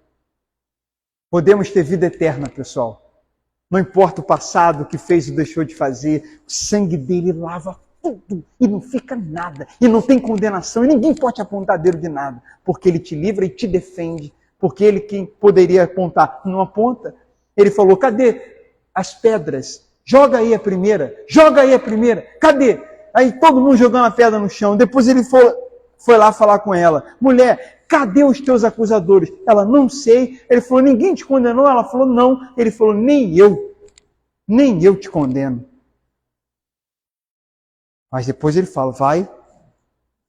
Podemos ter vida eterna, pessoal. Não importa o passado, o que fez ou deixou de fazer. O sangue dele lava tudo. E não fica nada. E não tem condenação. E ninguém pode apontar dedo de nada. Porque ele te livra e te defende. Porque ele quem poderia apontar não aponta. Ele falou, cadê as pedras? Joga aí a primeira. Joga aí a primeira. Cadê? Aí todo mundo jogando a pedra no chão. Depois ele foi lá falar com ela. Mulher, cadê os teus acusadores? Ela, não sei. Ele falou, ninguém te condenou? Ela falou, não. Ele falou, nem eu te condeno. Mas depois ele fala, vai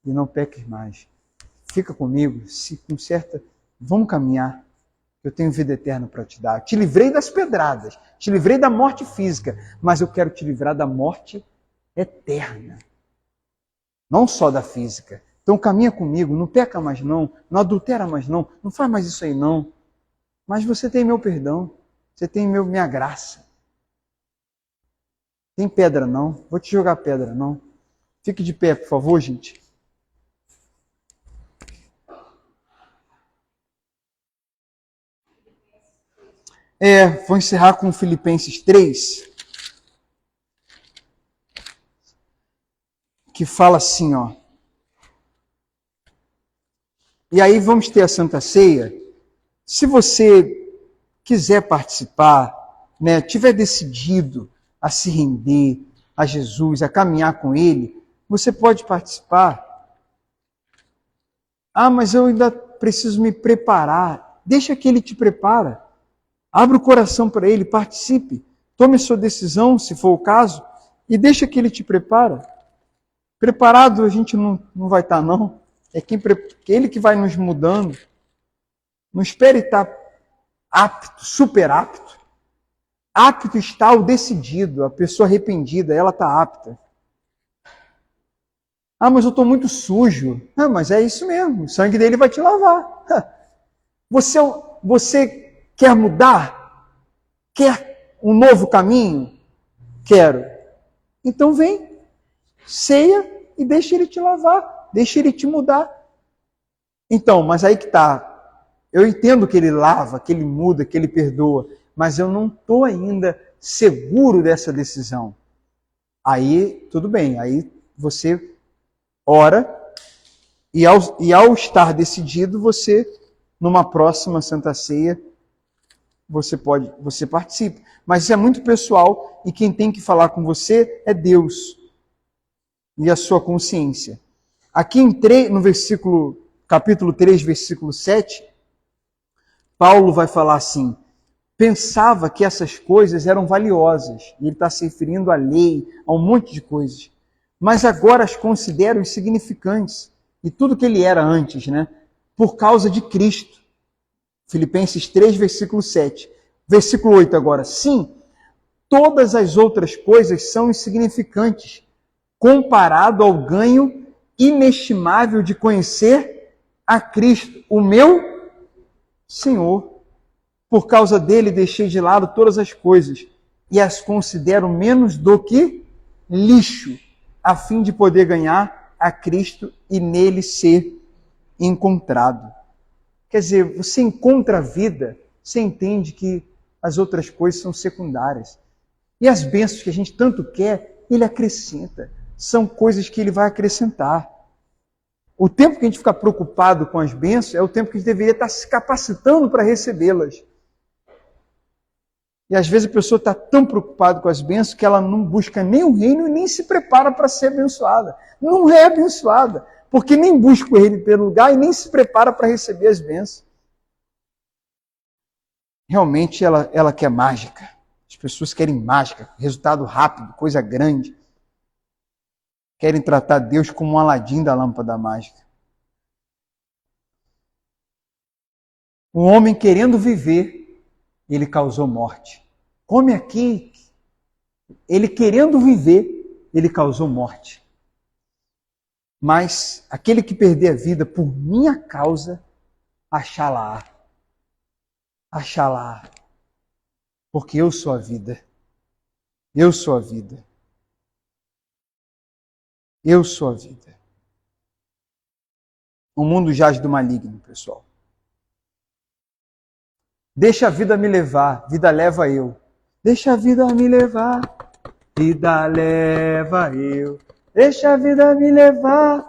e não peques mais. Fica comigo, se conserta, vamos caminhar. Eu tenho vida eterna para te dar. Te livrei das pedradas, te livrei da morte física, mas eu quero te livrar da morte eterna. Não só da física. Então caminha comigo, não peca mais não, não adultera mais não, não faz mais isso aí não. Mas você tem meu perdão, você tem minha graça. Tem pedra não, vou te jogar pedra não. Fique de pé, por favor, gente. Vou encerrar com Filipenses 3, que fala assim, ó. E aí vamos ter a Santa Ceia. Se você quiser participar, né, tiver decidido a se render a Jesus, a caminhar com Ele, você pode participar. Ah, mas eu ainda preciso me preparar. Deixa que Ele te prepara. Abre o coração para Ele, participe. Tome a sua decisão, se for o caso, e deixa que Ele te prepara. Preparado a gente não vai estar, não. É Ele que vai nos mudando. Não espere estar apto, super apto. Apto está o decidido, a pessoa arrependida, ela está apta. Ah, mas eu estou muito sujo. Ah, mas é isso mesmo, o sangue dele vai te lavar. Você quer mudar? Quer um novo caminho? Quero. Então vem, ceia e deixa ele te lavar, deixa ele te mudar. Então, mas aí que está. Eu entendo que ele lava, que ele muda, que ele perdoa, mas eu não estou ainda seguro dessa decisão. Aí, tudo bem, aí você ora e ao estar decidido, você, numa próxima Santa Ceia, você participa. Mas isso é muito pessoal e quem tem que falar com você é Deus e a sua consciência. Aqui no capítulo 3, versículo 7, Paulo vai falar assim: pensava que essas coisas eram valiosas, e ele está se referindo à lei, a um monte de coisas, mas agora as considero insignificantes, e tudo que ele era antes, né? Por causa de Cristo. Filipenses 3, versículo 7. Versículo 8 agora. Sim, todas as outras coisas são insignificantes, comparado ao ganho inestimável de conhecer a Cristo, o meu Senhor. Por causa dele deixei de lado todas as coisas e as considero menos do que lixo, a fim de poder ganhar a Cristo e nele ser encontrado. Quer dizer, você encontra a vida, você entende que as outras coisas são secundárias. E as bênçãos que a gente tanto quer, ele acrescenta. São coisas que ele vai acrescentar. O tempo que a gente fica preocupado com as bênçãos é o tempo que a gente deveria estar se capacitando para recebê-las. E às vezes a pessoa está tão preocupada com as bênçãos que ela não busca nem o reino e nem se prepara para ser abençoada. Não é abençoada, porque nem busca o reino pelo lugar e nem se prepara para receber as bênçãos. Realmente ela quer mágica. As pessoas querem mágica, resultado rápido, coisa grande. Querem tratar Deus como um Aladim da lâmpada mágica. Um homem querendo viver, ele causou morte. Come aqui. Ele querendo viver, ele causou morte. Mas aquele que perder a vida por minha causa, achá-la-á. Achá-la-á. Porque eu sou a vida. Eu sou a vida. Eu sou a vida. O mundo jaz do maligno, pessoal. Deixa a vida me levar, vida leva eu. Deixa a vida me levar, vida leva eu. Deixa a vida me levar,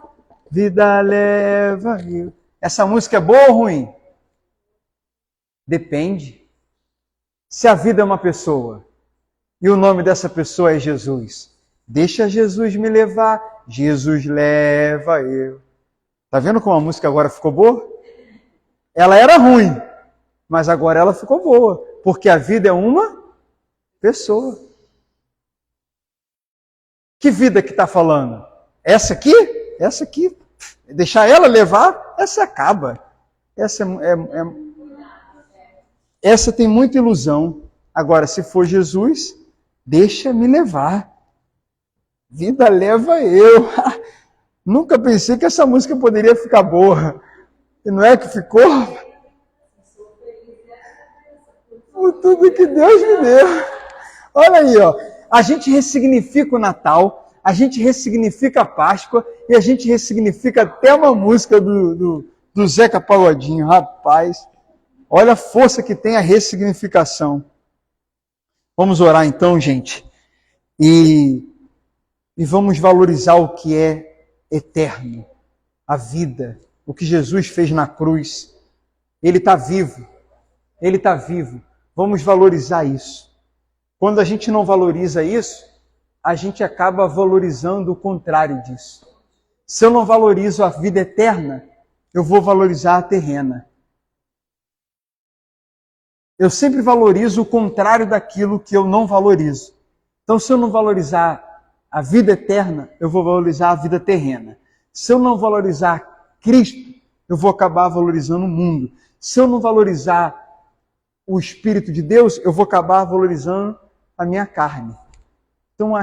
vida leva eu. Essa música é boa ou ruim? Depende. Se a vida é uma pessoa e o nome dessa pessoa é Jesus, deixa Jesus me levar, Jesus leva eu. Tá vendo como a música agora ficou boa? Ela era ruim, mas agora ela ficou boa, porque a vida é uma pessoa. Que vida que está falando? Essa aqui? Essa aqui. Deixar ela levar, essa acaba. Essa essa tem muita ilusão. Agora, se for Jesus, deixa-me levar. Vida leva eu. Nunca pensei que essa música poderia ficar boa. E não é que ficou? Por tudo que Deus me deu. Olha aí, ó. A gente ressignifica o Natal, a gente ressignifica a Páscoa e a gente ressignifica até uma música do Zeca Pagodinho. Rapaz, olha a força que tem a ressignificação. Vamos orar então, gente. E vamos valorizar o que é eterno, a vida, o que Jesus fez na cruz. Ele está vivo. Ele está vivo. Vamos valorizar isso. Quando a gente não valoriza isso, a gente acaba valorizando o contrário disso. Se eu não valorizo a vida eterna, eu vou valorizar a terrena. Eu sempre valorizo o contrário daquilo que eu não valorizo. Então, se eu não valorizar a vida eterna, eu vou valorizar a vida terrena. Se eu não valorizar Cristo, eu vou acabar valorizando o mundo. Se eu não valorizar o Espírito de Deus, eu vou acabar valorizando a minha carne. Então,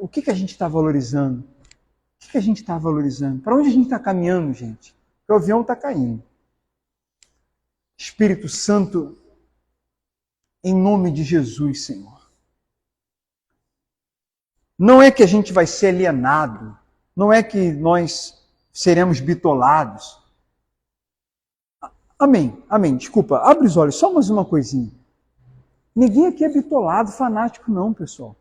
o que a gente está valorizando? O que a gente está valorizando? Para onde a gente está caminhando, gente? Porque o avião está caindo. Espírito Santo, em nome de Jesus, Senhor. Não é que a gente vai ser alienado, não é que nós seremos bitolados. Amém, amém. Desculpa, abre os olhos, só mais uma coisinha. Ninguém aqui é bitolado, fanático não, pessoal.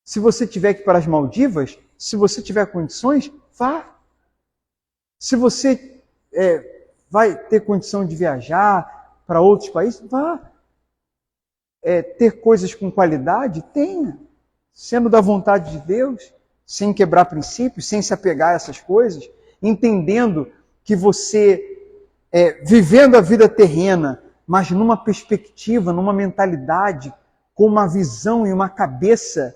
Se você tiver que ir para as Maldivas, se você tiver condições, vá. Se você vai ter condição de viajar para outros países, vá. Ter coisas com qualidade, tenha. Sendo da vontade de Deus, sem quebrar princípios, sem se apegar a essas coisas, entendendo que você, vivendo a vida terrena, mas numa perspectiva, numa mentalidade, com uma visão e uma cabeça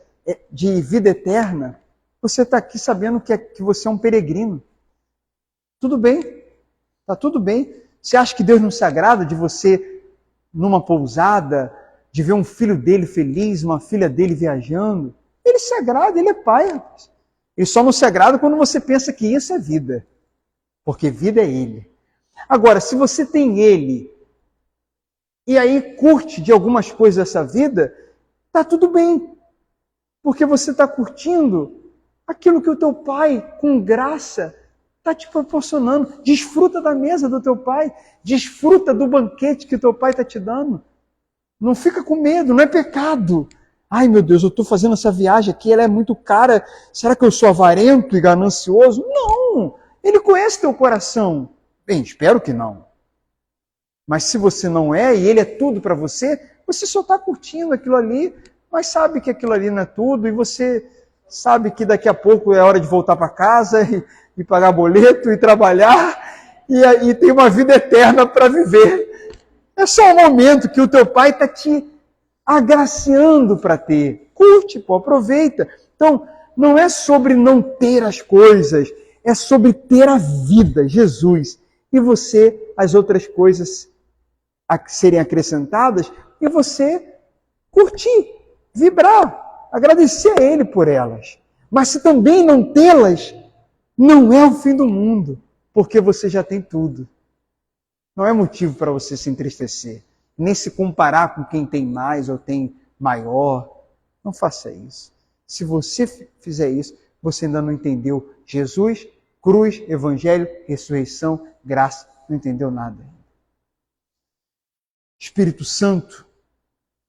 de vida eterna, você está aqui sabendo que você é um peregrino. Tudo bem, está tudo bem. Você acha que Deus não se agrada de você, numa pousada, de ver um filho dele feliz, uma filha dele viajando? Ele se agrada, ele é pai, rapaz. Ele só não se agrada quando você pensa que isso é vida. Porque vida é ele. Agora, se você tem ele, e aí curte de algumas coisas dessa vida, está tudo bem. Porque você está curtindo aquilo que o teu pai, com graça, está te proporcionando. Desfruta da mesa do teu pai. Desfruta do banquete que o teu pai está te dando. Não fica com medo, não é pecado. Ai, meu Deus, eu estou fazendo essa viagem aqui, ela é muito cara. Será que eu sou avarento e ganancioso? Não! Ele conhece teu coração. Bem, espero que não. Mas se você não é, e ele é tudo para você, você só está curtindo aquilo ali, mas sabe que aquilo ali não é tudo, e você sabe que daqui a pouco é hora de voltar para casa e pagar boleto e trabalhar, e tem uma vida eterna para viver. É só um momento que o teu pai está te agraciando para ter. Curte, pô, aproveita. Então, não é sobre não ter as coisas, é sobre ter a vida, Jesus. E você, as outras coisas a serem acrescentadas, e você curtir, vibrar, agradecer a Ele por elas. Mas se também não tê-las, não é o fim do mundo, porque você já tem tudo. Não é motivo para você se entristecer, nem se comparar com quem tem mais ou tem maior. Não faça isso. Se você fizer isso, você ainda não entendeu Jesus, cruz, evangelho, ressurreição, graça. Não entendeu nada. Espírito Santo,